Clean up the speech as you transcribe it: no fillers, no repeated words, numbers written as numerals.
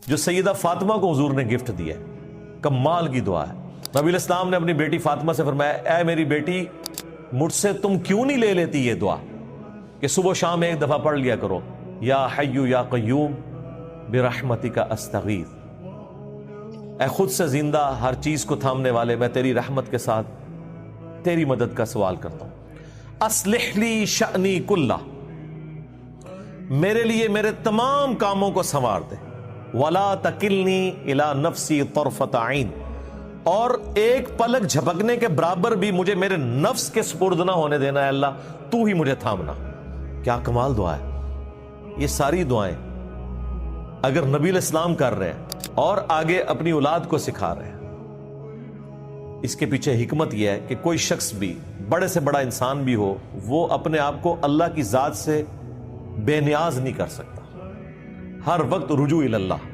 جو سیدہ فاطمہ کو حضور نے گفٹ دیا ہے، کمال کی دعا ہے۔ نبی علیہ السلام نے اپنی بیٹی فاطمہ سے فرمایا، اے میری بیٹی، مجھ سے تم کیوں نہیں لے لیتی یہ دعا کہ صبح و شام ایک دفعہ پڑھ لیا کرو، یا حی یا قیوم برحمتک استغیث، اے خود سے زندہ ہر چیز کو تھامنے والے، میں تیری رحمت کے ساتھ تیری مدد کا سوال کرتا ہوں۔ اصلح لی شأنی کلہ، میرے لیے میرے تمام کاموں کو سنوار دے، ولا تکلنی الی نفسی طرفۃ عین، اور ایک پلک جھپکنے کے برابر بھی مجھے میرے نفس کے سپرد نہ ہونے دینا ہے اللہ، تو ہی مجھے تھامنا۔ کیا کمال دعا ہے! یہ ساری دعائیں اگر نبی علیہ السلام کر رہے ہیں اور آگے اپنی اولاد کو سکھا رہے ہیں، اس کے پیچھے حکمت یہ ہے کہ کوئی شخص بھی، بڑے سے بڑا انسان بھی ہو، وہ اپنے آپ کو اللہ کی ذات سے بے نیاز نہیں کر سکتا، ہر وقت رجوع الی اللہ۔